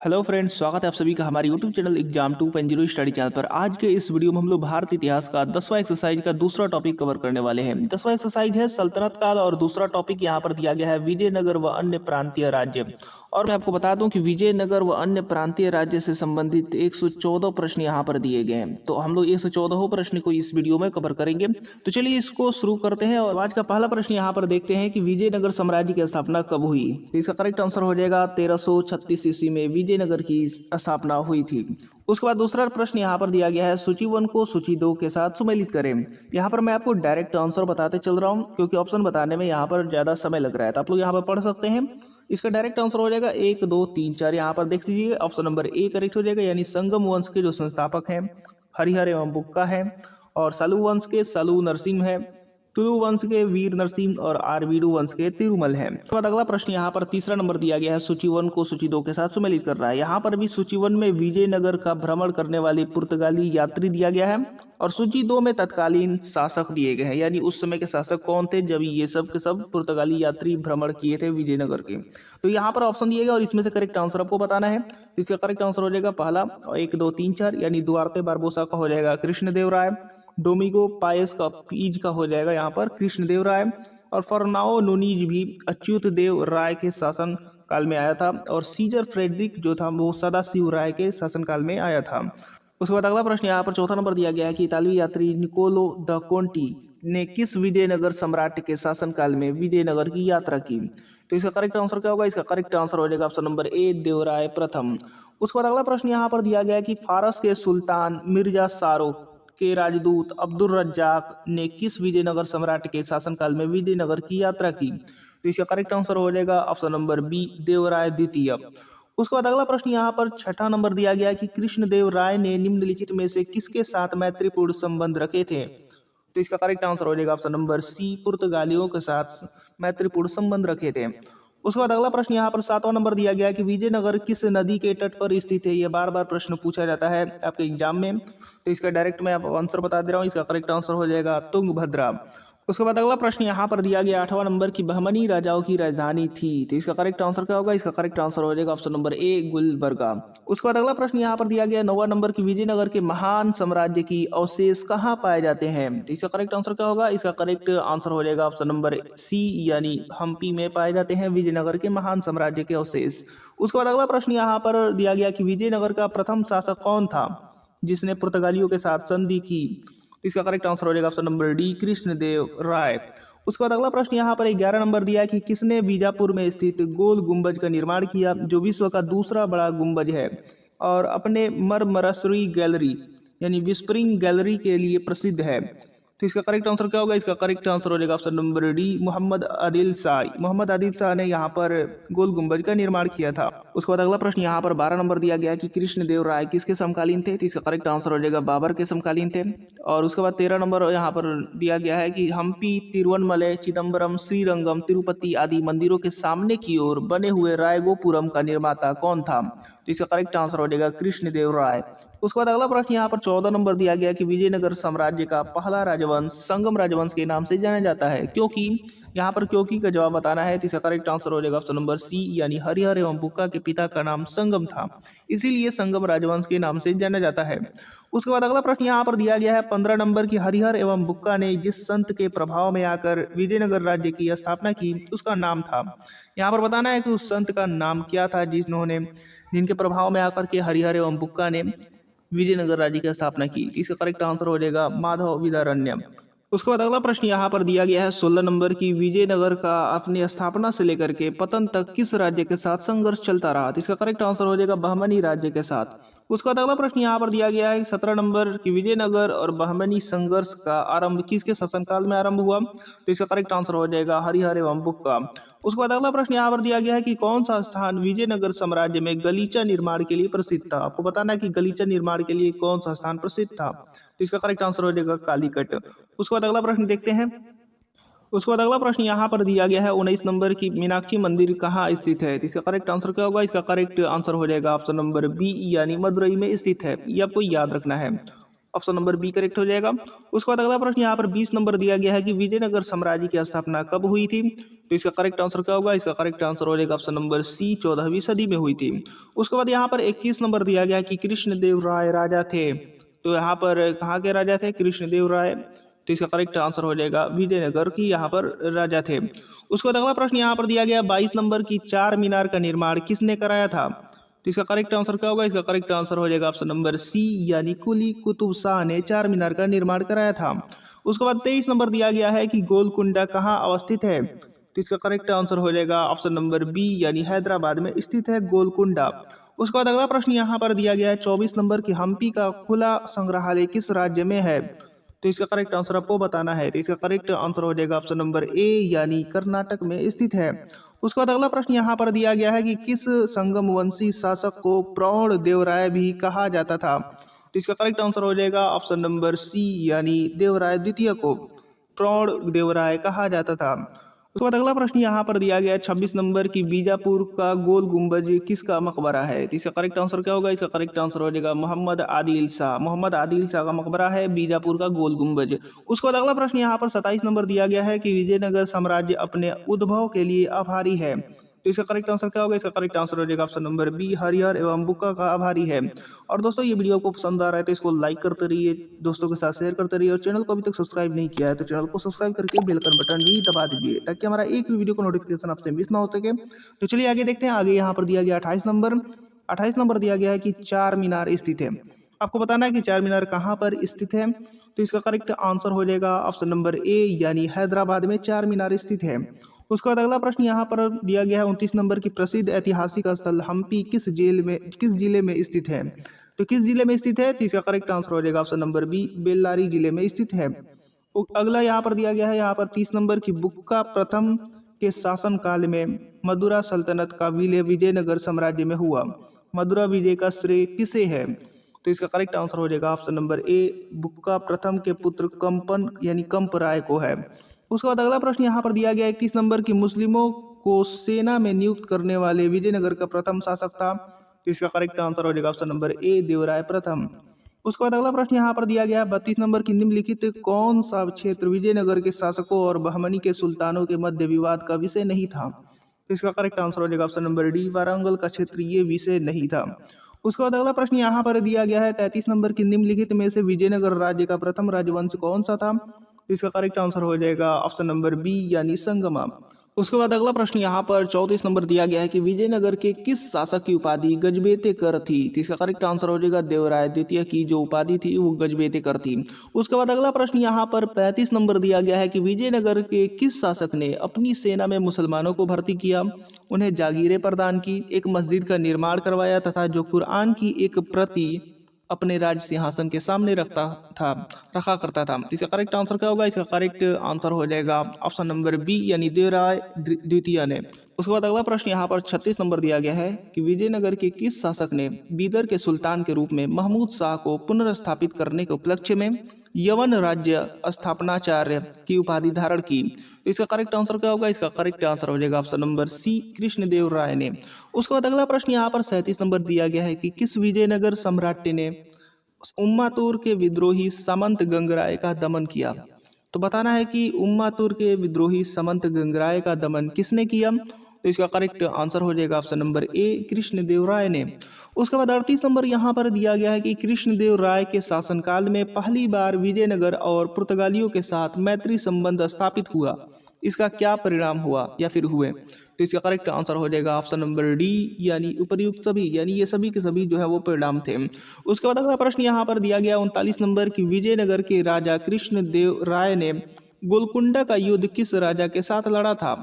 Hello friends, स्वागत है आप सभी का हमारे YouTube channel exam 2.0 study channel पर। आज के इस वीडियो में हम लोग भारत इतिहास का 10वां एक्सरसाइज का दूसरा टॉपिक कवर करने वाले हैं। 10वां एक्सरसाइज है सल्तनत काल और दूसरा टॉपिक यहाँ पर दिया गया है विजयनगर व अन्य प्रांतीय राज्य। और मैं आपको बता दूं कि विजयनगर व अन्य प्रांतीय राज्य से संबंधित 114 प्रश्न यहाँ पर दिए गए हैं। तो हम लोग 114 प्रश्न को इस वीडियो में कवर करेंगे। तो चलिए इसको शुरू करते हैं और आज का पहला प्रश्न यहाँ पर देखते हैं कि विजयनगर साम्राज्य की स्थापना कब हुई। तो इसका करेक्ट आंसर हो जाएगा 1336 ईस्वी में विजयनगर की स्थापना हुई थी। उसके बाद दूसरा प्रश्न यहाँ पर दिया गया है सूची 1 को सूची 2 के साथ सुमेलित करें। यहाँ पर मैं आपको डायरेक्ट आंसर बताते चल रहा हूँ क्योंकि ऑप्शन बताने में यहाँ पर ज्यादा समय लग रहा है, तो आप लोग यहाँ पर पढ़ सकते हैं। इसका डायरेक्ट आंसर हो जाएगा 1 2 3 4। यहाँ पर देख लीजिए ऑप्शन नंबर ए करेक्ट हो जाएगा, यानी संगम वंश के जो संस्थापक हैं हरिहर एवं बुक्का है, और सलू वंश के सलू नरसिंह है, तुलु वंश के वीर नरसिंह और आरवीडु वंश के तिरुमल है। उसके बाद अगला प्रश्न यहाँ पर तीसरा नंबर दिया गया है सूची 1 को सूची 2 के साथ सुमेलित कर रहा है। यहाँ पर भी सूची 1 में विजयनगर का भ्रमण करने वाले पुर्तगाली यात्री दिया गया है और सूची 2 में तत्कालीन शासक दिए गए हैं, यानी उस समय के शासक कौन थे जब ये सब के सब पुर्तगाली यात्री भ्रमण किए थे विजयनगर के। तो यहाँ पर ऑप्शन दिए गए और इसमें से करेक्ट आंसर आपको बताना है। इसका करेक्ट आंसर हो जाएगा पहला 1 2 3 4, यानी दुआरते बारबोसा का हो जाएगा कृष्णदेव राय, डोमिगो पायस का पीज का हो जाएगा यहाँ पर कृष्णदेव राय, और फरनाओ नूनीज भी अच्युत देव राय के शासन काल में आया था, और सीजर फ्रेडरिक जो था वो सदाशिव राय के शासन काल में आया था। उसके बाद अगला प्रश्न यहाँ पर चौथा नंबर दिया गया है कि इतालवी यात्री निकोलो द कोंटी ने किस विजयनगर सम्राट के शासन काल में विजयनगर की यात्रा की। तो इसका करेक्ट आंसर क्या होगा। इसका करेक्ट आंसर हो जाएगा ऑप्शन नंबर ए देवराय प्रथम। उसके बाद अगला प्रश्न यहाँ पर दिया गया है कि फारस के सुल्तान मिर्जा शाहरुख के राजदूत अब्दुल रज्जाक ने किस विजयनगर सम्राट के शासनकाल में विजयनगर की यात्रा की। तो इसका करेक्ट आंसर हो जाएगा ऑप्शन नंबर बी देवराय द्वितीय। उसके बाद अगला प्रश्न यहाँ पर छठा नंबर दिया गया कि कृष्णदेव राय ने निम्नलिखित में से किसके साथ मैत्रीपूर्ण संबंध रखे थे। तो इसका करेक्ट आंसर हो जाएगा ऑप्शन नंबर सी पुर्तगालियों के साथ मैत्रीपूर्ण संबंध रखे थे। उसके बाद अगला प्रश्न यहाँ पर 7वां नंबर दिया गया कि विजयनगर किस नदी के तट पर स्थित है। यह बार बार प्रश्न पूछा जाता है आपके एग्जाम में, तो इसका डायरेक्ट मैं आपको आंसर बता दे रहा हूँ। इसका करेक्ट आंसर हो जाएगा तुंगभद्रा। उसके बाद अगला प्रश्न यहाँ पर दिया गया 8वां नंबर की बहमनी राजाओं की राजधानी थी। तो इसका करेक्ट आंसर क्या होगा। इसका करेक्ट आंसर हो जाएगा ऑप्शन नंबर ए गुलबर्गा। उसके बाद अगला प्रश्न यहाँ पर दिया गया 9वां नंबर की विजयनगर के महान साम्राज्य की अवशेष कहाँ पाए जाते हैं। तो इसका करेक्ट आंसर क्या होगा। इसका करेक्ट आंसर हो जाएगा ऑप्शन नंबर सी, यानी हम्पी में पाए जाते हैं विजयनगर के महान साम्राज्य के अवशेष। उसके बाद अगला प्रश्न यहाँ पर दिया गया कि विजयनगर का प्रथम शासक कौन था जिसने पुर्तगालियों के साथ संधि की। इसका करेक्ट आंसर हो जाएगा ऑप्शन नंबर डी कृष्णदेव राय। उसके बाद अगला प्रश्न यहाँ पर 11 नंबर दिया है कि किसने बीजापुर में स्थित गोल गुंबज का निर्माण किया जो विश्व का दूसरा बड़ा गुंबज है और अपने मरमरसरी गैलरी यानी विस्परिंग गैलरी के लिए प्रसिद्ध है। तो इसका करेक्ट आंसर क्या होगा। इसका करेक्ट आंसर हो जाएगा option number D Mohammad Adil Shah. Mohammad Adil Shah ने यहाँ पर गोल गुंबज का निर्माण किया था। उसके बाद अगला प्रश्न यहाँ पर 12 नंबर दिया गया है कि कृष्णदेव राय किसके समकालीन थे। तो इसका करेक्ट आंसर हो जाएगा बाबर के समकालीन थे। और उसके बाद 13 नंबर यहाँ पर दिया गया है कि हम्पी तिरुवनमलई चिदम्बरम श्रीरंगम तिरुपति आदि मंदिरों के सामने की ओर बने हुए रायगोपुरम का निर्माता कौन था। तो इसका करेक्ट आंसर हो जाएगा कृष्णदेव राय। उसके बाद अगला प्रश्न यहाँ पर 14 नंबर दिया गया कि विजयनगर साम्राज्य का पहला राजवंश संगम राजवंश के नाम से जाना जाता है क्योंकि। यहाँ पर क्योंकि का जवाब बताना है। तो इसका करेक्ट आंसर हो जाएगा ऑप्शन नंबर सी, यानी हरिहर एवं बुक्का के पिता का नाम संगम था, इसीलिए संगम राजवंश के नाम से जाना जाता है। उसके बाद अगला प्रश्न यहाँ पर दिया गया है 15 नंबर की हरिहर एवं बुक्का ने जिस संत के प्रभाव में आकर विजयनगर राज्य की स्थापना की उसका नाम था। यहाँ पर बताना है कि उस संत का नाम क्या था जिनके प्रभाव में आकर के हरिहर एवं बुक्का ने विजयनगर राज्य की स्थापना की। इसका करेक्ट आंसर हो जाएगा माधव विद्यारण्य। उसके बाद अगला प्रश्न यहाँ पर दिया गया है 16 नंबर की विजयनगर का अपनी स्थापना से लेकर के पतन तक किस राज्य के साथ संघर्ष चलता रहा। तो इसका करेक्ट आंसर हो जाएगा बहमनी राज्य के साथ। उसके बाद अगला प्रश्न यहाँ पर दिया गया है 17 नंबर की विजयनगर और बहमनी संघर्ष का आरंभ किसके शासनकाल में आरंभ हुआ। तो इसका करेक्ट आंसर हो जाएगा हरिहर एवं बुक्का। उसके बाद अगला प्रश्न यहाँ पर दिया गया है कि कौन सा स्थान विजयनगर साम्राज्य में गलीचा निर्माण के लिए प्रसिद्ध था। आपको बताना है कि गलीचा निर्माण के लिए कौन सा स्थान प्रसिद्ध था। तो इसका करेक्ट आंसर हो जाएगा कालीकट। उसके बाद अगला प्रश्न देखते हैं। उसके बाद अगला प्रश्न यहाँ पर दिया गया है 19 नंबर की मीनाक्षी मंदिर कहाँ स्थित है। तो इसका करेक्ट आंसर क्या होगा। इसका करेक्ट आंसर हो जाएगा ऑप्शन नंबर बी, यानी मदुरई में स्थित है। ये आपको याद रखना है। ऑप्शन नंबर बी करेक्ट हो जाएगा। उसके बाद अगला प्रश्न यहाँ पर 20 नंबर दिया गया है कि विजयनगर साम्राज्य की स्थापना कब हुई थी। तो इसका करेक्ट आंसर क्या होगा, इसका करेक्ट आंसर हो जाएगा ऑप्शन नंबर सी 14वीं सदी में हुई थी। उसके बाद यहाँ पर 21 नंबर दिया गया है कि कृष्णदेव राय राजा थे। तो यहाँ पर कहाँ के राजा थे, कृष्णदेव राय। तो इसका करेक्ट आंसर हो जाएगा विजयनगर की यहाँ पर राजा थे। उसके बाद अगला प्रश्न यहाँ पर दिया गया 22 नंबर की चार मीनार का निर्माण किसने कराया था। तो इसका करेक्ट आंसर क्या होगा, इसका करेक्ट आंसर हो जाएगा ऑप्शन नंबर सी यानी कुली कुतुब शाह ने चार मीनार का निर्माण कराया था। उसके बाद 23 नंबर दिया गया है कि गोलकुंडा कहाँ अवस्थित है। तो इसका करेक्ट आंसर हो जाएगा ऑप्शन नंबर बी यानी हैदराबाद में स्थित है गोलकुंडा। उसके बाद अगला प्रश्न यहाँ पर दिया गया है 24 नंबर की हम्पी का खुला संग्रहालय किस राज्य में है। तो इसका करेक्ट आंसर आपको बताना है। तो इसका करेक्ट आंसर हो जाएगा ऑप्शन नंबर ए यानी कर्नाटक में स्थित है। उसके बाद अगला प्रश्न यहाँ पर दिया गया है कि किस संगमवंशी शासक को प्रौढ़ देवराय भी कहा जाता था। तो इसका करेक्ट आंसर हो जाएगा ऑप्शन नंबर सी यानी देवराय द्वितीय को प्रौढ़ देवराय कहा जाता था। उसके बाद अगला प्रश्न यहाँ पर दिया गया है 26 नंबर की बीजापुर का गोल गुंबज किसका मकबरा है। तो इसका करेक्ट आंसर क्या होगा, इसका करेक्ट आंसर हो जाएगा मोहम्मद आदिल शाह। मोहम्मद आदिल शाह का मकबरा है बीजापुर का गोल गुंबज। उसके बाद अगला प्रश्न यहाँ पर 27 नंबर दिया गया है कि विजयनगर साम्राज्य अपने उद्भव के लिए आभारी है। तो इसका करेक्ट आंसर क्या होगा, इसका करेक्ट आंसर हो जाएगा ऑप्शन नंबर बी हरिहर एवं बुक्का का आभारी है। और दोस्तों ये वीडियो आपको पसंद आ रहा है तो इसको लाइक करते रहिए, दोस्तों के साथ शेयर करते रहिए, और चैनल को अभी तक सब्सक्राइब नहीं किया है तो चैनल को सब्सक्राइब करके बेल आइकन बटन भी दबा दीजिए ताकि हमारा एक भी वीडियो का नोटिफिकेशन आपसे मिस ना हो सके। तो चलिए आगे देखते हैं। आगे यहाँ पर दिया गया 28 नंबर दिया गया है कि चार मीनार स्थित है। आपको बताना है कि चार मीनार कहाँ पर स्थित है। तो इसका करेक्ट आंसर हो जाएगा ऑप्शन नंबर ए यानी हैदराबाद में चार मीनार स्थित है। उसके बाद अगला प्रश्न यहाँ पर दिया गया है 29 नंबर की प्रसिद्ध ऐतिहासिक स्थल हम्पी किस जिले में स्थित है। तो किस जिले में स्थित है, तो इसका करेक्ट आंसर हो जाएगा ऑप्शन नंबर बी बेल्लारी जिले में स्थित है। अगला यहाँ पर दिया गया है यहाँ पर 30 नंबर की बुक्का प्रथम के शासन काल में मदुरा सल्तनत का विलय विजयनगर साम्राज्य में हुआ। मदुरा विजय का श्रेय किसे है। तो इसका करेक्ट आंसर हो जाएगा ऑप्शन नंबर ए बुक्का प्रथम के पुत्र कंपन यानी कंप राय को है। उसके बाद अगला प्रश्न यहाँ पर दिया गया 31 नंबर की मुस्लिमों को सेना में नियुक्त करने वाले विजयनगर का प्रथम शासक था। तो इसका करेक्ट आंसर हो जाएगा ऑप्शन नंबर ए देवराय प्रथम। उसके बाद अगला प्रश्न यहाँ पर दिया गया 32 नंबर की निम्नलिखित कौन सा क्षेत्र विजयनगर के शासकों और बहमनी के सुल्तानों के मध्य विवाद का विषय नहीं था। तो इसका करेक्ट आंसर हो जाएगा ऑप्शन नंबर डी वारंगल का क्षेत्र ये विषय नहीं था। उसके बाद अगला प्रश्न यहाँ पर दिया गया है 33 नंबर की निम्नलिखित में से विजयनगर राज्य का प्रथम राजवंश कौन सा था। इसका करेक्ट आंसर हो जाएगा ऑप्शन नंबर बी यानी संगमा। उसके बाद अगला प्रश्न यहाँ पर 34 नंबर दिया गया है कि विजयनगर के किस शासक की उपाधि गजबेते कर थी। तो इसका करेक्ट आंसर हो जाएगा देवराय द्वितीय की जो उपाधि थी वो गजबेते कर थी। उसके बाद अगला प्रश्न यहाँ पर 35 नंबर दिया गया है कि विजयनगर के किस शासक ने अपनी सेना में मुसलमानों को भर्ती किया, उन्हें जागीरें प्रदान की, एक मस्जिद का निर्माण करवाया तथा जो कुरान की एक प्रति अपने राज सिंहासन के सामने रखा करता था। इसका करेक्ट आंसर क्या होगा, इसका करेक्ट आंसर हो जाएगा ऑप्शन नंबर बी यानी देवराय द्वितीय ने। उसके बाद अगला प्रश्न यहाँ पर 36 नंबर दिया गया है कि विजयनगर के किस शासक ने बीदर के सुल्तान के रूप में महमूद शाह को पुनर्स्थापित करने के उपलक्ष्य में यवन राज्य स्थापनाचार्य की उपाधि धारण की। इसका करेक्ट आंसर क्या होगा, इसका करेक्ट आंसर हो जाएगा ऑप्शन नंबर सी कृष्णदेव राय ने। उसके बाद अगला प्रश्न यहाँ पर 37 नंबर दिया गया है कि किस विजयनगर सम्राट ने उम्मातूर के विद्रोही सामंत गंगराय का दमन किया। तो बताना है कि उम्मातूर के विद्रोही सामंत गंगराय का दमन किसने किया। तो इसका करेक्ट आंसर हो जाएगा ऑप्शन नंबर ए कृष्णदेव राय ने। उसके बाद 38 नंबर यहाँ पर दिया गया है कि कृष्णदेव राय के शासनकाल में पहली बार विजयनगर और पुर्तगालियों के साथ मैत्री संबंध स्थापित हुआ। इसका क्या परिणाम हुआ या फिर हुए। तो इसका करेक्ट आंसर हो जाएगा ऑप्शन नंबर डी यानी उपर्युक्त सभी, यानी ये सभी के सभी जो है वो परिणाम थे। उसके बाद अगला प्रश्न यहाँ पर दिया गया 39 नंबर की विजयनगर के राजा कृष्णदेव राय ने गोलकुंडा का युद्ध किस राजा के साथ लड़ा था।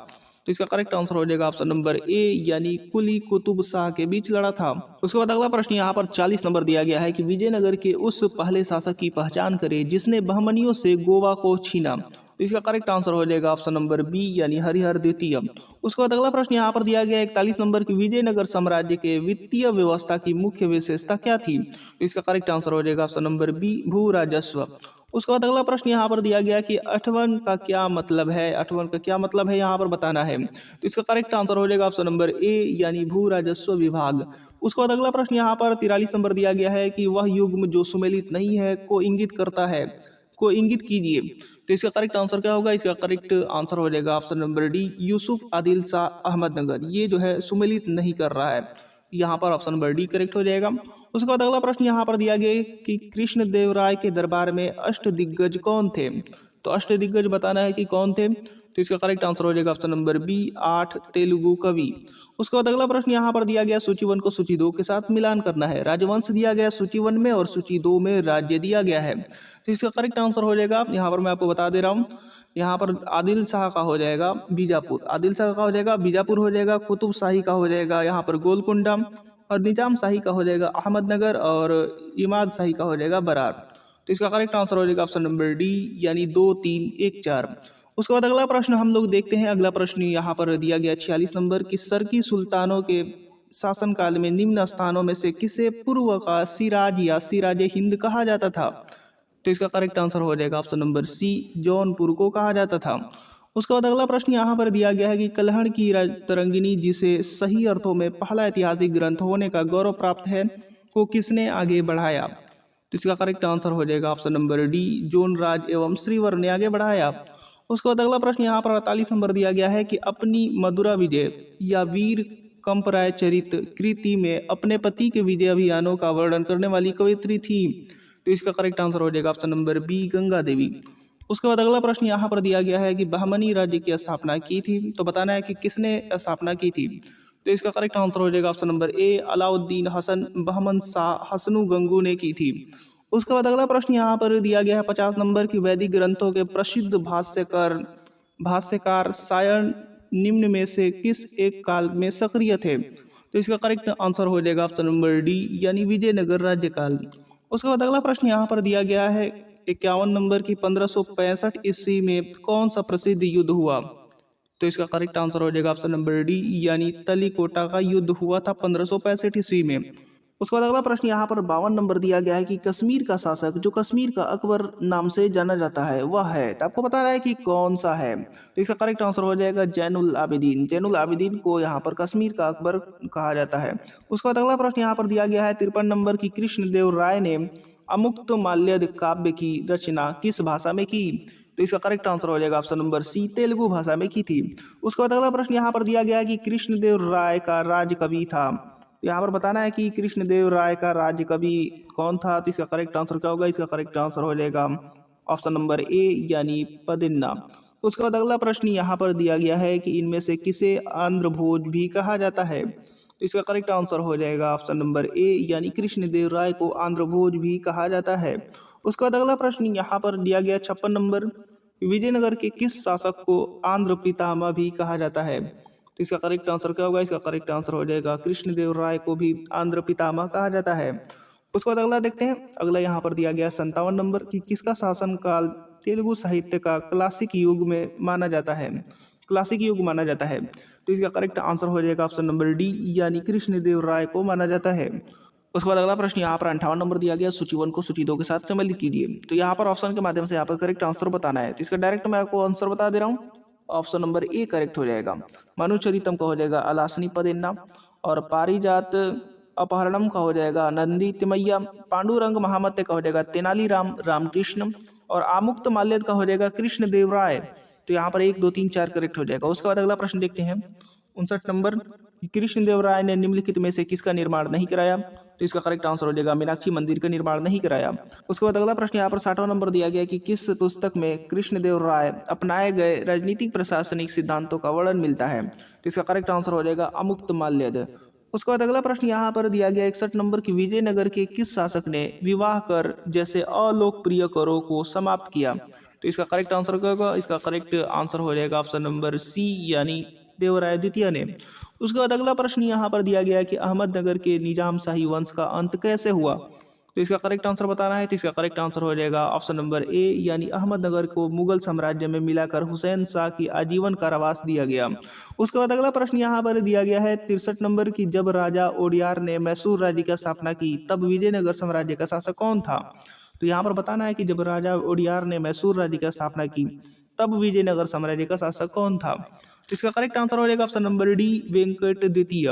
तो इसका करेक्ट आंसर हो जाएगा ऑप्शन नंबर ए यानी कुली कुतुब शाह के बीच लड़ा था। उसके बाद अगला प्रश्न यहाँ पर 40 नंबर दिया गया है कि विजयनगर के उस पहले शासक की पहचान करें जिसने बहमनियों से गोवा को छीना। तो इसका करेक्ट आंसर हो जाएगा ऑप्शन नंबर बी यानी हरिहर द्वितीय। उसके बाद अगला प्रश्न यहाँ पर दिया गया 41 नंबर की विजयनगर साम्राज्य के वित्तीय व्यवस्था की मुख्य विशेषता क्या थी। तो इसका करेक्ट आंसर हो जाएगा ऑप्शन नंबर बी भू राजस्व। उसके बाद अगला प्रश्न यहाँ पर दिया गया कि अठवन का क्या मतलब है, अठवन का क्या मतलब है यहाँ पर बताना है। तो इसका करेक्ट आंसर हो जाएगा ऑप्शन नंबर ए यानी भू राजस्व विभाग। उसके बाद अगला प्रश्न यहाँ पर 43 नंबर दिया गया है कि वह युग्म जो सुमेलित नहीं है को इंगित करता है, को इंगित कीजिए। तो इसका करेक्ट आंसर क्या होगा, इसका करेक्ट आंसर हो जाएगा option number D Yusuf Adil Shah Ahmednagar. ये जो है सुमेलित नहीं कर रहा है, यहाँ पर ऑप्शन नंबर डी करेक्ट हो जाएगा। उसके बाद अगला प्रश्न यहाँ पर दिया गया कि कृष्ण देव राय के दरबार में अष्टदिग्गज कौन थे। तो अष्टदिग्गज बताना है कि कौन थे। तो इसका करेक्ट आंसर हो जाएगा ऑप्शन नंबर बी 8 तेलुगु कवि। उसके बाद अगला प्रश्न यहाँ पर दिया गया सूची 1 को सूची 2 के साथ मिलान करना है। राजवंश दिया गया सूची 1 में और सूची 2 में राज्य दिया गया है। तो इसका करेक्ट आंसर हो जाएगा, यहाँ पर मैं आपको बता दे रहा हूँ, यहाँ पर आदिल शाह का हो जाएगा बीजापुर, आदिल शाह का हो जाएगा बीजापुर हो जाएगा, कुतुब शाही का हो जाएगा यहाँ पर गोलकुंडा, और निजाम शाही का हो जाएगा अहमदनगर, और इमाद शाही का हो जाएगा बरार। तो इसका करेक्ट आंसर हो जाएगा ऑप्शन नंबर डी यानी 2 3 1 4। उसके बाद अगला प्रश्न हम लोग देखते हैं। अगला प्रश्न यहाँ पर दिया गया 46 नंबर कि सरकी सुल्तानों के शासनकाल में निम्न स्थानों में से किसे पूर्व का सिराज या सिराज हिंद कहा जाता था। तो इसका करेक्ट आंसर हो जाएगा ऑप्शन नंबर सी जौनपुर को कहा जाता था। उसके बाद अगला प्रश्न यहाँ पर दिया गया है कि कल्हड़ की तरंगिणी जिसे सही अर्थों में पहला ऐतिहासिक ग्रंथ होने का गौरव प्राप्त है को किसने आगे बढ़ाया। तो इसका करेक्ट आंसर हो जाएगा ऑप्शन नंबर डी जोनराज एवं श्रीवर ने आगे बढ़ाया। उसके बाद अगला प्रश्न यहाँ पर 48 नंबर दिया गया है कि अपनी मधुरा विजय या वीर कंपराय चरित कृति में अपने पति के विजय अभियानों का वर्णन करने वाली कवयित्री थी। तो इसका करेक्ट आंसर हो जाएगा option number B Ganga Devi. उसके बाद अगला प्रश्न यहाँ पर दिया गया है कि बहमनी राज्य की स्थापना की थी। तो बताना है कि किसने स्थापना की थी। तो इसका करेक्ट आंसर हो जाएगा option number A Alauddin Hasan Bahman Shah Hasan Gangu ने की थी। उसके बाद अगला प्रश्न यहाँ पर दिया गया है 50 नंबर की वैदिक ग्रंथों के प्रसिद्ध भाष्यकार सायण निम्न में से किस एक काल में सक्रिय थे। तो इसका करेक्ट आंसर हो जाएगा ऑप्शन नंबर डी यानी विजयनगर राज्यकाल। उसके बाद अगला प्रश्न यहाँ पर दिया गया है 51 नंबर की 1565 ईस्वी में कौन सा प्रसिद्ध युद्ध हुआ। तो इसका करेक्ट आंसर हो जाएगा ऑप्शन नंबर डी यानी तलीकोटा का युद्ध हुआ था 1565 ईस्वी में। उसके बाद अगला प्रश्न यहाँ पर 52 नंबर दिया गया है कि कश्मीर का शासक जो कश्मीर का अकबर नाम से जाना जाता है वह है। तो आपको पता है कि कौन सा है। तो इसका करेक्ट आंसर हो जाएगा जैनुल आबिदीन। जैनुल आबिदीन को यहाँ पर कश्मीर का अकबर कहा जाता है। उसके बाद अगला प्रश्न यहाँ पर दिया गया है 53 नंबर की कृष्णदेव राय ने अमुक्त माल्यद काव्य की रचना किस भाषा में की। तो इसका करेक्ट आंसर हो जाएगा ऑप्शन नंबर सी तेलुगु भाषा में की थी। उसके बाद अगला प्रश्न यहाँ पर दिया गया है कि कृष्णदेव राय का राज कवि था। यहाँ पर बताना है कि कृष्णदेव राय का राज्य कवि कौन था। तो इसका करेक्ट आंसर क्या होगा, इसका करेक्ट आंसर हो जाएगा ऑप्शन नंबर ए यानी पदिन्ना। उसके बाद अगला प्रश्न यहाँ पर दिया गया है कि इनमें से किसे आंध्र भोज भी कहा जाता है। तो इसका करेक्ट आंसर हो जाएगा ऑप्शन नंबर ए यानी कृष्णदेव राय को आंध्र भोज भी कहा जाता है। उसके बाद अगला प्रश्न यहाँ पर दिया गया 56 नंबर विजयनगर के किस शासक को आंध्र पितामह भी कहा जाता है। तो इसका करेक्ट आंसर क्या होगा, इसका करेक्ट आंसर हो जाएगा कृष्णदेव राय को भी आंध्र पितामह कहा जाता है। उसके बाद अगला देखते हैं। अगला यहाँ पर दिया गया 57 नंबर कि किसका शासनकाल तेलुगु साहित्य का क्लासिक युग में माना जाता है, क्लासिक युग माना जाता है। तो इसका करेक्ट आंसर हो जाएगा ऑप्शन नंबर डी यानी कृष्णदेव राय को माना जाता है। उसके बाद अगला प्रश्न यहाँ पर 58 नंबर दिया गया सूची 1 को सूची 2 के साथ सम्मिलित कीजिए। तो यहाँ पर ऑप्शन के माध्यम से यहाँ पर करेक्ट आंसर बताना है। तो इसका डायरेक्ट मैं आपको आंसर बता दे रहा हूँ। ऑप्शन नंबर ए करेक्ट हो जाएगा। मनुचरितम का हो जाएगा अलासनी पदेन्ना, और पारिजात अपहरणम का हो जाएगा नंदी तिमैया, पांडुरंग महामत्य का हो जाएगा तेनालीराम रामकृष्ण, और आमुक्त माल्यद का हो जाएगा कृष्णदेव राय। तो यहाँ पर 1 2 3 4 करेक्ट हो जाएगा। उसके बाद अगला प्रश्न देखते हैं 59 नंबर कृष्णदेव राय ने निम्नलिखित में से किसका निर्माण नहीं कराया। तो इसका करेक्ट आंसर हो जाएगा मीनाक्षी मंदिर का निर्माण नहीं कराया। उसके बाद अगला प्रश्न यहाँ पर 60वां नंबर दिया गया कि किस पुस्तक में कृष्णदेव राय अपनाए गए राजनीतिक प्रशासनिक सिद्धांतों का वर्णन मिलता है। तो इसका करेक्ट आंसर हो जाएगा अमुक्त माल्यद। उसके बाद अगला प्रश्न यहाँ पर दिया गया 61 नंबर की विजयनगर के किस शासक ने विवाह कर जैसे अलोकप्रिय करों को समाप्त किया। तो इसका करेक्ट आंसर क्या होगा, इसका करेक्ट आंसर हो जाएगा ऑप्शन नंबर सी यानी देवराय द्वितीय ने। उसके बाद अगला प्रश्न यहाँ पर दिया गया कि अहमदनगर के निजाम शाही वंश का अंत कैसे हुआ। तो इसका करेक्ट आंसर बताना है। तो इसका करेक्ट आंसर हो जाएगा ऑप्शन नंबर ए यानी अहमदनगर को मुगल साम्राज्य में मिलाकर हुसैन शाह की आजीवन कारावास दिया गया। उसके बाद अगला प्रश्न यहाँ पर दिया गया है 63 नंबर की जब राजा ओडियार ने मैसूर राज्य की स्थापना की तब विजयनगर साम्राज्य का शासक कौन था। तो यहाँ पर बताना है कि जब राजा ओडियार ने मैसूर राज्य की स्थापना की तब विजयनगर साम्राज्य का शासक कौन था। तो इसका करेक्ट आंसर हो जाएगा ऑप्शन नंबर डी, वेंकट द्वितीय।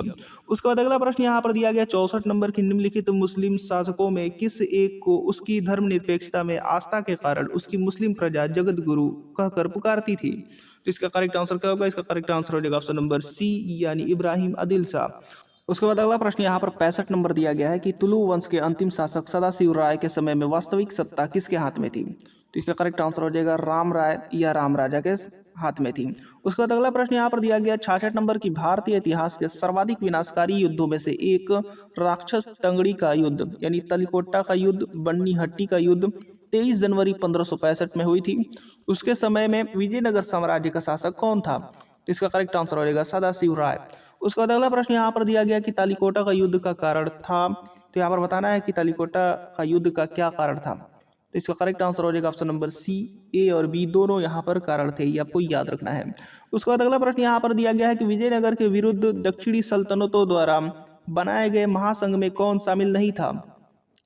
उसके बाद अगला प्रश्न यहाँ पर दिया गया 64 नंबर की, निम्नलिखित मुस्लिम शासकों में किस एक को उसकी धर्मनिरपेक्षता में आस्था के कारण उसकी मुस्लिम प्रजा जगत गुरु कहकर पुकारती थी। तो इसका करेक्ट आंसर क्या होगा, इसका करेक्ट आंसर हो जाएगा ऑप्शन नंबर सी यानी इब्राहिम आदिल शाह। उसके बाद अगला प्रश्न यहाँ पर 65 नंबर दिया गया है कि तुलु वंश के अंतिम शासक सदाशिव राय के समय में वास्तविक सत्ता किसके हाथ में थी। तो इसका करेक्ट आंसर हो जाएगा राम राय या राम राजा के हाथ में थी। उसके बाद अगला प्रश्न यहाँ पर दिया गया 66 नंबर की, भारतीय इतिहास के सर्वाधिक विनाशकारी युद्धों में से एक राक्षस तंगड़ी का युद्ध यानी तलिकोटा का युद्ध, बन्नी हट्टी का युद्ध 23 जनवरी 1565 में हुई थी। उसके समय में विजयनगर साम्राज्य का शासक कौन था। तो इसका करेक्ट आंसर हो जाएगा सदाशिव राय। उसके बाद अगला प्रश्न यहाँ पर दिया गया कि तालिकोटा का युद्ध का कारण था। तो यहाँ पर बताना है कि तालिकोटा का युद्ध का क्या कारण था। तो इसका करेक्ट आंसर हो जाएगा ऑप्शन नंबर सी, ए और बी दोनों यहाँ पर कारण थे, ये आपको याद रखना है। उसके बाद अगला प्रश्न यहाँ पर दिया गया है कि विजयनगर के विरुद्ध दक्षिणी सल्तनतों द्वारा बनाए गए महासंघ में कौन शामिल नहीं था।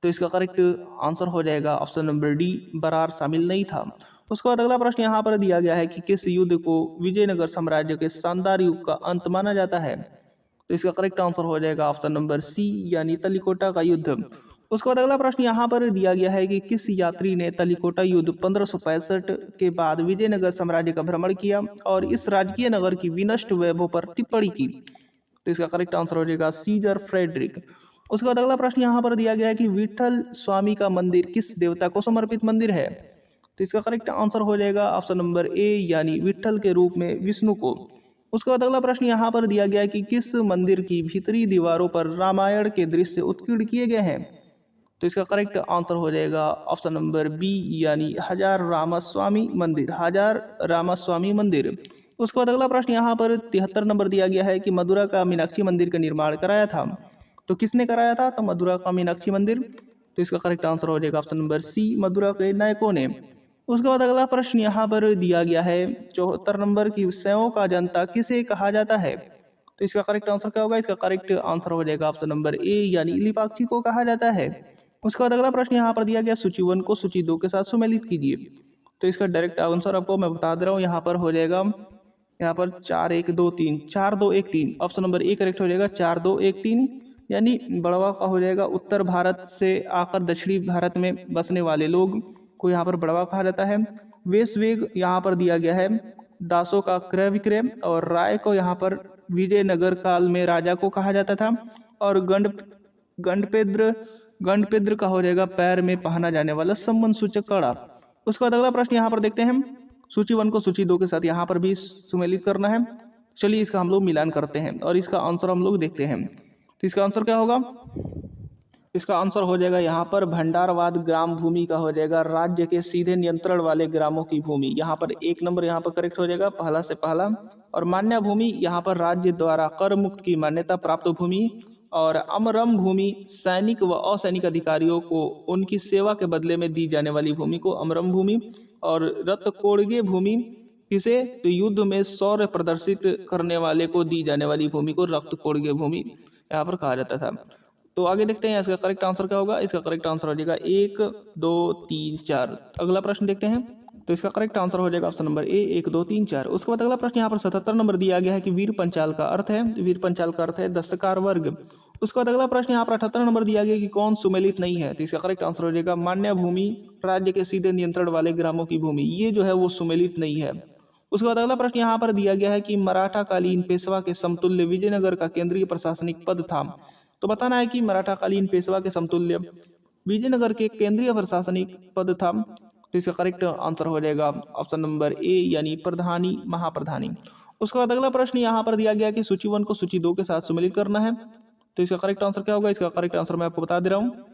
तो इसका करेक्ट आंसर हो जाएगा ऑप्शन नंबर डी, बरार शामिल नहीं था। उसके बाद अगला प्रश्न यहाँ पर दिया गया है कि किस युद्ध को विजयनगर साम्राज्य के शानदार युग का अंत माना जाता है। तो इसका करेक्ट आंसर हो जाएगा ऑप्शन नंबर सी यानी तलिकोटा का युद्ध। उसके बाद अगला प्रश्न यहाँ पर दिया गया है कि किस यात्री ने तलिकोटा युद्ध 1565 के बाद विजयनगर साम्राज्य का भ्रमण किया और इस राजकीय नगर की विनष्ट वैभव पर टिप्पणी की। तो इसका करेक्ट आंसर हो जाएगा सीजर फ्रेडरिक। उसके बाद अगला प्रश्न यहाँ पर दिया गया है कि विठल स्वामी का मंदिर किस देवता को समर्पित मंदिर है। तो इसका करेक्ट आंसर हो जाएगा ऑप्शन नंबर ए यानी विठल के रूप में विष्णु को। उसके बाद अगला प्रश्न यहाँ पर दिया गया है कि किस मंदिर की भीतरी दीवारों पर रामायण के दृश्य उत्कीर्ण किए गए हैं। तो इसका करेक्ट आंसर हो जाएगा ऑप्शन नंबर बी यानी हजार रामास्वामी मंदिर, हजार रामास्वामी मंदिर। उसके बाद अगला प्रश्न यहाँ पर 73 नंबर दिया गया है कि मदुरा का मीनाक्षी मंदिर का निर्माण कराया था। तो किसने कराया था, तो मदुरा का मीनाक्षी मंदिर। तो इसका करेक्ट आंसर हो जाएगा ऑप्शन नंबर सी, मदुरा के नायकों ने। उसके बाद अगला प्रश्न यहाँ पर दिया गया है 74 नंबर की, शैवों का जनता किसे कहा जाता है। तो इसका करेक्ट आंसर क्या होगा, इसका करेक्ट आंसर हो जाएगा ऑप्शन नंबर ए यानी लिपाक्षी को कहा जाता है। उसके बाद अगला प्रश्न यहाँ पर दिया गया सूची 1 को सूची 2 के साथ सुमेलित कीजिए। तो इसका डायरेक्ट आंसर आपको मैं बता दे रहा हूँ, यहाँ पर हो जाएगा यहाँ पर 4 1 2 3 4 2 1 3। ऑप्शन नंबर ए करेक्ट हो जाएगा 4 2 1 3 यानी बड़वा का हो जाएगा उत्तर भारत से आकर दक्षिणी भारत में बसने वाले लोग को यहाँ पर बड़वा कहा जाता है। वेशवेग यहाँ पर दिया गया है दासों का क्रय विक्रय, और राय को यहाँ पर विजयनगर काल में राजा को कहा जाता था, और गंडपेद्र का हो जाएगा पैर में पहना जाने वाला सम्मान सूचक कड़ा। उसके बाद अगला प्रश्न यहाँ पर देखते हैं, सूची 1 को सूची 2 के साथ यहाँ पर भी सुमेलित करना है। चलिए इसका हम लोग मिलान करते हैं और इसका आंसर हम लोग देखते हैं। तो इसका आंसर क्या होगा, इसका आंसर हो जाएगा यहाँ पर भंडारवाद ग्राम भूमि का हो जाएगा राज्य के सीधे नियंत्रण वाले ग्रामों की भूमि। यहाँ पर 1 नंबर यहाँ पर करेक्ट हो जाएगा पहला से पहला। और मान्य भूमि यहाँ पर राज्य द्वारा कर मुक्त की मान्यता प्राप्त भूमि, और अमरम भूमि सैनिक व असैनिक अधिकारियों को उनकी सेवा के बदले में दी जाने वाली भूमि को अमरम भूमि, और रत्कोड़गे भूमि किसे, तो युद्ध में शौर्य प्रदर्शित करने वाले को दी जाने वाली भूमि को रत्कोड़गे भूमि यहाँ पर कहा जाता था। तो आगे देखते हैं इसका करेक्ट आंसर क्या होगा। इसका करेक्ट आंसर हो जाएगा 1 2 3 4। अगला प्रश्न देखते हैं, तो इसका करेक्ट आंसर हो जाएगा ऑप्शन नंबर ए 1 2 3 4। उसके बाद अगला प्रश्न यहाँ पर 77 नंबर दिया गया है कि वीर पंचाल का अर्थ है, वीर पंचाल का अर्थ है दस्तकार वर्ग। उसके बाद अगला प्रश्न यहाँ पर 78 नंबर दिया गया कि कौन सुमेलित नहीं है। तो इसका करेक्ट आंसर हो जाएगा मान्य भूमि राज्य के सीधे नियंत्रण वाले ग्रामों की भूमि, ये जो है वो सुमेलित नहीं है। उसके बाद अगला प्रश्न यहाँ पर दिया गया है कि मराठा कालीन पेशवा के समतुल्य विजयनगर का केंद्रीय प्रशासनिक पद था। तो बताना है कि मराठा कालीन पेशवा के समतुल्य विजयनगर के केंद्रीय प्रशासनिक पद था। तो इसका करेक्ट आंसर हो जाएगा ऑप्शन नंबर ए यानी प्रधानी महाप्रधानी। उसके बाद अगला प्रश्न यहाँ पर दिया गया कि सूची 1 को सूची 2 के साथ सुमेलित करना है। तो इसका करेक्ट आंसर क्या होगा, इसका करेक्ट आंसर मैं आपको बता दे रहा हूँ।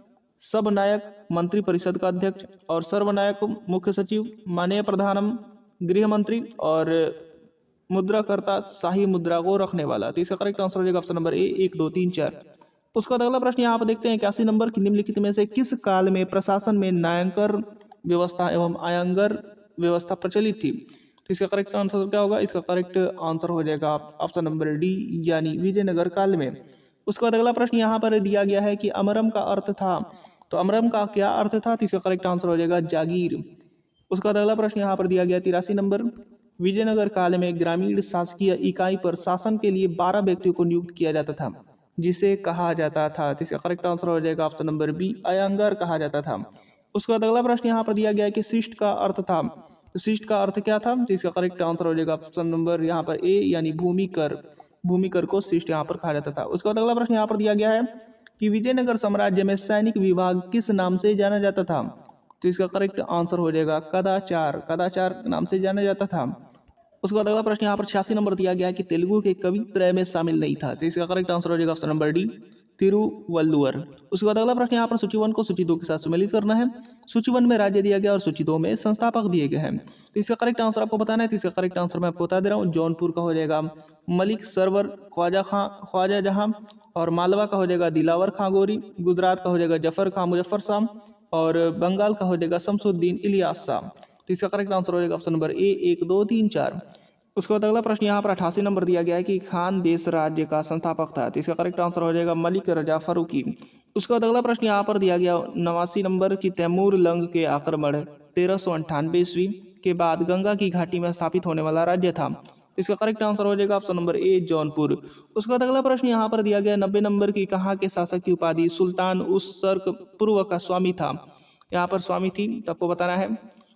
सब नायक मंत्री परिषद का अध्यक्ष, और सर्वनायक मुख्य सचिव, माननीय प्रधानम गृह मंत्री, और मुद्राकर्ता शाही मुद्रा को रखने वाला। तो इसका करेक्ट आंसर हो जाएगा ऑप्शन नंबर ए 1 2 3 4। उसके बाद अगला प्रश्न यहाँ पर देखते हैं 81 नंबर की, निम्नलिखित में से किस काल में प्रशासन में न्यायांकर व्यवस्था एवं आयंगर व्यवस्था प्रचलित थी। तो इसका करेक्ट आंसर क्या होगा, इसका करेक्ट आंसर हो जाएगा ऑप्शन नंबर डी यानी विजयनगर काल में। उसके बाद अगला प्रश्न यहाँ पर दिया गया है कि अमरम का अर्थ था तो अमरम का क्या अर्थ था? तो इसका करेक्ट आंसर हो जाएगा जागीर। उसका बाद अगला प्रश्न यहाँ पर दिया गया 83 नंबर। विजयनगर काल में ग्रामीण शासकीय इकाई पर शासन के लिए 12 व्यक्तियों को नियुक्त किया जाता था, जिसे कहा जाता था। तो इसका करेक्ट आंसर हो जाएगा ऑप्शन नंबर बी, अयंगर कहा जाता था। उसके बाद अगला प्रश्न यहाँ पर दिया गया है कि शिष्ट का अर्थ था। तो शिष्ट का अर्थ क्या था? तो इसका करेक्ट आंसर हो जाएगा ऑप्शन नंबर यहाँ पर ए, यानी भूमिकर। भूमिकर को शिष्ट यहाँ पर कहा जाता था। उसके बाद अगला प्रश्न यहाँ पर दिया गया है कि विजयनगर साम्राज्य में सैनिक विभाग किस नाम से जाना जाता था? तो इसका करेक्ट आंसर हो जाएगा कदाचार। कदाचार नाम से जाना जाता था। उसके बाद अगला प्रश्न यहाँ पर 86 नंबर दिया गया है कि तेलुगु के कवि त्रय में शामिल नहीं था। तो इसका करेक्ट आंसर हो जाएगा ऑप्शन नंबर डी, तिरुवल्लुवर। उसके बाद अगला प्रश्न यहाँ पर सूची 1 को सूची 2 के साथ सम्मिलित करना है। सूची 1 में राज्य दिया गया और सूची 2 में संस्थापक दिए गए हैं। तो इसका करेक्ट आंसर आपको बताना है। तो इसका करेक्ट आंसर मैं आपको बता दे रहा हूँ। जौनपुर का हो जाएगा मलिक सरवर ख्वाजा जहां, और मालवा का हो जाएगा दिलावर खां गोरी, गुजरात का हो जाएगा जफर खां मुजफ्फर शाह, और बंगाल का हो जाएगा शमसुद्दीन इलियास शाह। तो इसका करेक्ट आंसर हो जाएगा ऑप्शन नंबर ए, 1 2 3 4। उसके बाद अगला प्रश्न यहाँ पर 88 नंबर दिया गया है कि खान देश राज्य का संस्थापक था। तो इसका करेक्ट आंसर हो जाएगा मलिक रजा फरूकी। उसके बाद अगला प्रश्न यहाँ पर दिया गया 89 नंबर की तैमूर लंग के आक्रमण 1398 ईस्वी के बाद गंगा की घाटी में स्थापित होने वाला राज्य था। इसका करेक्ट आंसर हो जाएगा ऑप्शन नंबर ए, जौनपुर। उसके बाद अगला प्रश्न यहाँ पर दिया गया 90 नंबर की कहाँ के शासक की उपाधि सुल्तान उस सर्क पूर्व का स्वामी था? यहाँ पर स्वामी थी, तो आपको बताना है।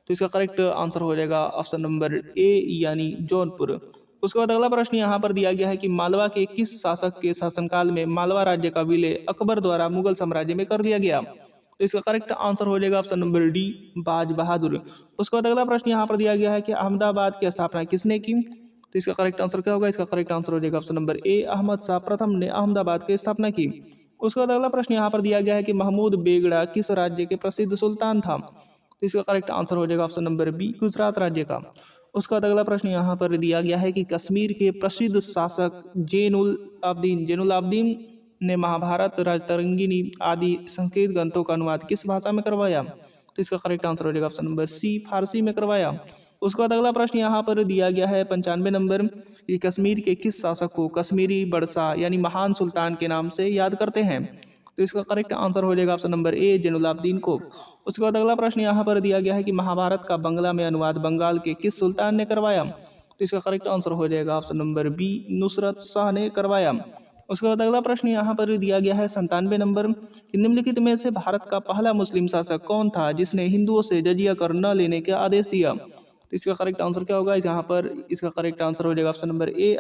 तो इसका करेक्ट आंसर हो जाएगा ऑप्शन नंबर ए, यानी जौनपुर। उसके बाद अगला प्रश्न यहाँ पर दिया गया है कि मालवा के किस शासक के शासनकाल में मालवा राज्य का विलय अकबर द्वारा मुगल साम्राज्य में कर दिया गया? तो इसका करेक्ट आंसर हो जाएगा ऑप्शन नंबर डी, बाज बहादुर। उसके बाद अगला प्रश्न यहाँ पर दिया गया है कि अहमदाबाद की स्थापना किसने की? तो इसका करेक्ट आंसर क्या होगा? इसका करेक्ट आंसर हो जाएगा option number A, Ahmad Shah प्रथम ने अहमदाबाद की स्थापना की। उसके बाद अगला प्रश्न यहाँ पर दिया गया है कि महमूद बेगड़ा किस राज्य के प्रसिद्ध सुल्तान था? तो इसका करेक्ट आंसर हो जाएगा ऑप्शन नंबर बी, गुजरात राज्य का। उसका बाद अगला प्रश्न यहाँ पर दिया गया है कि कश्मीर के प्रसिद्ध शासक जैनुल आब्दीन ने महाभारत, राजतरंगिणी आदि संस्कृत ग्रंथों का अनुवाद किस भाषा में करवाया? तो इसका करेक्ट आंसर हो जाएगा ऑप्शन नंबर सी, फारसी में करवाया। उसके बाद अगला प्रश्न यहाँ पर दिया गया है 95 नंबर कि कश्मीर के किस शासक को कश्मीरी बड़शाह यानी महान सुल्तान के नाम से याद करते हैं? तो इसका करेक्ट आंसर हो जाएगा ऑप्शन नंबर ए, जैनुलाब्दीन को। उसके बाद अगला प्रश्न यहाँ पर दिया गया है कि महाभारत का बंगला में अनुवाद बंगाल के किस सुल्तान ने करवाया? तो इसका करेक्ट आंसर हो जाएगा option number B, Nusrat Shah ने करवाया। उसके बाद अगला प्रश्न यहाँ पर दिया गया है 97 नंबर, निम्नलिखित में से भारत का पहला मुस्लिम शासक कौन था जिसने हिंदुओं से जजिया कर न लेने का आदेश दिया? तो इसका करेक्ट आंसर क्या होगा? यहाँ पर इसका करेक्ट आंसर हो जाएगा option number A,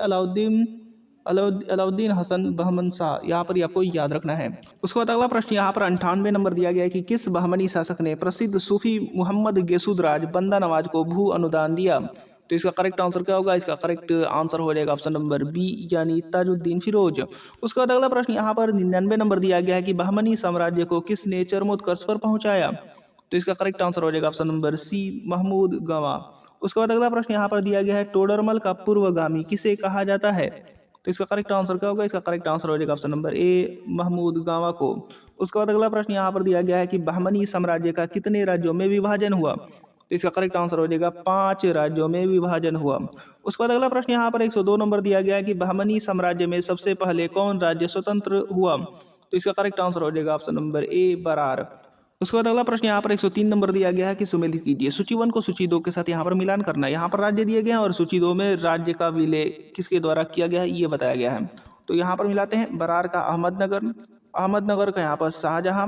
Alauddin Hasan Bahman Shah. यहाँ पर आपको याद रखना है। उसके बाद अगला प्रश्न यहाँ पर 98 नंबर दिया गया है कि किस बहमनी शासक ने प्रसिद्ध सूफी मुहम्मद गेसूदराज बंदा नवाज को भू अनुदान दिया? तो इसका करेक्ट आंसर क्या होगा? इसका करेक्ट आंसर हो जाएगा ऑप्शन नंबर बी, यानी ताजुद्दीन फिरोज। उसके बाद अगला प्रश्न यहाँ पर 99 नंबर दिया गया है कि बहमनी साम्राज्य को किसने चरमोत्कर्ष पर पहुंचाया? तो इसका करेक्ट आंसर हो जाएगा ऑप्शन नंबर सी, महमूद गवा। उसके बाद अगला प्रश्न यहाँ पर दिया गया है टोडरमल का पूर्वगामी किसे कहा जाता है? तो इसका करेक्ट आंसर क्या होगा? इसका करेक्ट आंसर हो जाएगा ऑप्शन नंबर ए, महमूद गावा को। उसके बाद अगला प्रश्न यहाँ पर दिया गया है कि बहमनी साम्राज्य का कितने राज्यों में विभाजन हुआ? तो इसका करेक्ट आंसर हो जाएगा 5 राज्यों में विभाजन हुआ। उसके बाद अगला प्रश्न यहाँ पर 102 नंबर दिया गया है कि बहमनी साम्राज्य में सबसे पहले कौन राज्य स्वतंत्र हुआ? तो इसका करेक्ट आंसर हो जाएगा ऑप्शन नंबर ए, बरार। उसके बाद अगला प्रश्न यहाँ पर 103 नंबर दिया गया है कि सुमेलित कीजिए। सूची 1 को सूची 2 के साथ यहाँ पर मिलान करना है। यहाँ पर राज्य दिए गए हैं और सूची 2 में राज्य का विलय किसके द्वारा किया गया है ये बताया गया है। तो यहाँ पर मिलाते हैं। बरार का अहमदनगर का यहाँ पर शाहजहां,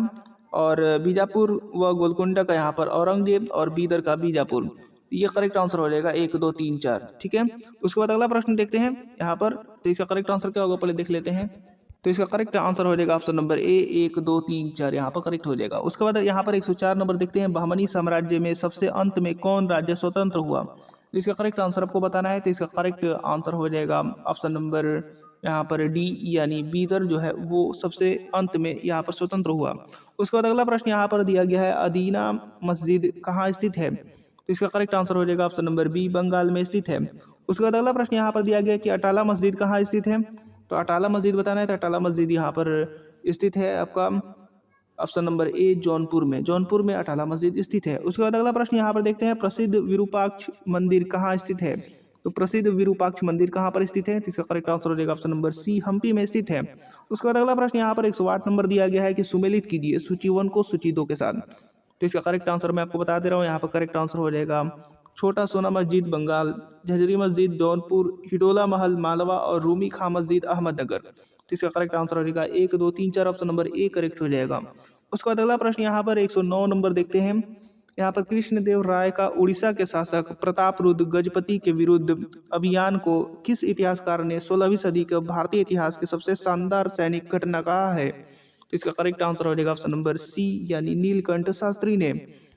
और बीजापुर व गोलकुंडा का यहाँ पर औरंगजेब, और बीदर का बीजापुर। ये करेक्ट आंसर हो जाएगा 1 2 3 4। ठीक है। उसके बाद अगला प्रश्न देखते हैं यहाँ पर। तो इसका करेक्ट आंसर क्या होगा पहले देख लेते हैं। तो इसका करेक्ट आंसर हो जाएगा ऑप्शन नंबर ए, 1 2 3 4 यहाँ पर करेक्ट हो जाएगा। उसके बाद यहाँ पर 104 नंबर देखते हैं। बहमनी साम्राज्य में सबसे अंत में कौन राज्य स्वतंत्र हुआ? तो इसका करेक्ट आंसर आपको बताना है। तो इसका करेक्ट आंसर हो जाएगा ऑप्शन नंबर यहाँ पर डी, यानी बीदर जो है वो सबसे अंत में यहाँ पर स्वतंत्र हुआ। उसके बाद अगला प्रश्न यहाँ पर दिया गया है अदीना मस्जिद कहाँ स्थित है? तो इसका करेक्ट आंसर हो जाएगा ऑप्शन नंबर बी, बंगाल में स्थित है। उसके बाद अगला प्रश्न यहाँ पर दिया गया कि अटाला मस्जिद कहाँ स्थित है? तो अटाला मस्जिद बताना है। तो अटाला मस्जिद यहाँ पर स्थित है आपका ऑप्शन नंबर ए, जौनपुर में अटाला मस्जिद स्थित है। उसके बाद अगला प्रश्न यहाँ पर देखते हैं प्रसिद्ध विरूपाक्ष मंदिर कहाँ स्थित है? तो प्रसिद्ध विरूपाक्ष मंदिर कहाँ पर स्थित है? तो इसका करेक्ट आंसर हो जाएगा ऑप्शन नंबर सी, हम्पी में स्थित है। उसके बाद अगला प्रश्न यहाँ पर 108 नंबर दिया गया है कि सुमेलित कीजिए सूची 1 को सूची 2 के साथ। तो इसका करेक्ट आंसर मैं आपको बता दे रहा हूँ, यहाँ पर करेक्ट आंसर हो जाएगा छोटा सोना मस्जिद बंगाल, झजरी मस्जिद जौनपुर, हिडोला महल मालवा और रूमी खां मस्जिद अहमदनगर। तो इसका करेक्ट आंसर हो जाएगा 1, 2, 3, 4 ऑप्शन नंबर ए करेक्ट हो जाएगा। उसके बाद अगला प्रश्न यहाँ पर 109 नंबर देखते हैं। यहाँ पर कृष्णदेव राय का उड़ीसा के शासक प्रतापरुद्र गजपति के विरुद्ध अभियान को किस इतिहासकार ने 16वीं सदी के भारतीय इतिहास के सबसे शानदार सैनिक घटना कहा है? तो इसका करेक्ट आंसर हो जाएगा ऑप्शन नंबर सी यानी नीलकंठ शास्त्री ने।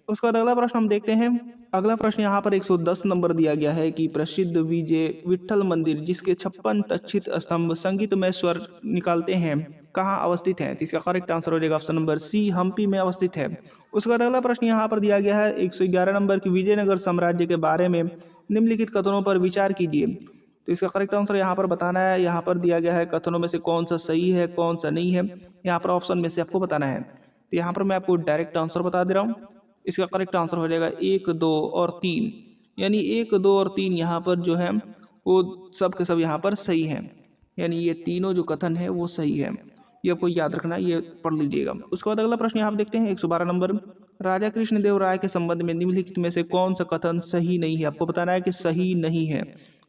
उसके बाद अगला प्रश्न हम देखते हैं। अगला प्रश्न यहाँ पर 110 नंबर दिया गया है कि प्रसिद्ध विजय विठल मंदिर जिसके 56 तक्षित स्तंभ संगीतमय स्वर निकालते हैं कहाँ अवस्थित है? तो इसका करेक्ट आंसर हो जाएगा ऑप्शन नंबर सी, हम्पी में अवस्थित है। उसके बाद अगला प्रश्न यहाँ पर दिया गया है 111 नंबर की विजयनगर साम्राज्य के बारे में निम्नलिखित कथनों पर विचार कीजिए। तो इसका करेक्ट आंसर यहाँ पर बताना है। यहाँ पर दिया गया है कथनों में से कौन सा सही है कौन सा नहीं है, यहाँ पर ऑप्शन में से आपको बताना है। तो यहाँ पर मैं आपको डायरेक्ट आंसर बता दे रहा हूँ। इसका करेक्ट आंसर हो जाएगा 1, 2 और 3, यानी 1, 2 और 3 यहाँ पर जो है वो सब के सब यहाँ पर सही है, यानी ये तीनों जो कथन है वो सही है। ये आपको याद रखना, ये पढ़ लीजिएगा। उसके बाद अगला प्रश्न यहाँ आप देखते हैं 112 नंबर। राजा कृष्णदेव राय के संबंध में निम्नलिखित में से कौन सा कथन सही नहीं है? आपको बताना है कि सही नहीं है।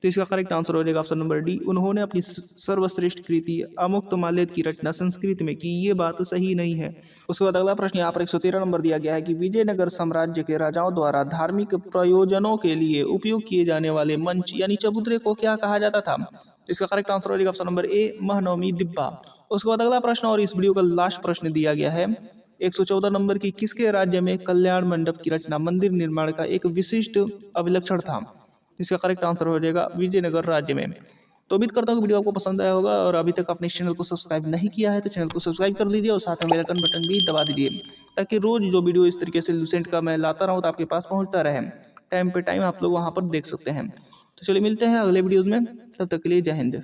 तो इसका करेक्ट आंसर हो जाएगा ऑप्शन नंबर डी, उन्होंने अपनी सर्वश्रेष्ठ कृति अमुक्तमाल्यद की रचना संस्कृत में की, ये बात सही नहीं है। उसके बाद अगला प्रश्न यहाँ पर 113 नंबर दिया गया है कि विजयनगर साम्राज्य के राजाओं द्वारा धार्मिक प्रयोजनों के लिए उपयोग किए जाने वाले मंच यानी चबूतरे को क्या कहा जाता था? तो इसका करेक्ट आंसर हो जाएगा ऑप्शन नंबर ए, महानवमी दिब्बा। उसके बाद अगला प्रश्न और इस वीडियो का लास्ट प्रश्न दिया गया है 114 नंबर की किसके राज्य में कल्याण मंडप की रचना मंदिर निर्माण का एक विशिष्ट अभिलक्षण था? इसका करेक्ट आंसर हो जाएगा विजयनगर राज्य में। तो उम्मीद करता हूँ कि वीडियो आपको पसंद आया होगा और अभी तक आपने इस चैनल को सब्सक्राइब नहीं किया है तो चैनल को सब्सक्राइब कर लीजिए और साथ में बेल आइकन बटन भी दबा दीजिए ताकि रोज जो वीडियो इस तरीके से लूसेंट का मैं लाता रहूँ तो आपके पास पहुँचता रहे, टाइम पे टाइम आप लोग वहाँ पर देख सकते हैं। तो चलिए मिलते हैं अगले वीडियोज में, तब तक के लिए जय हिंद।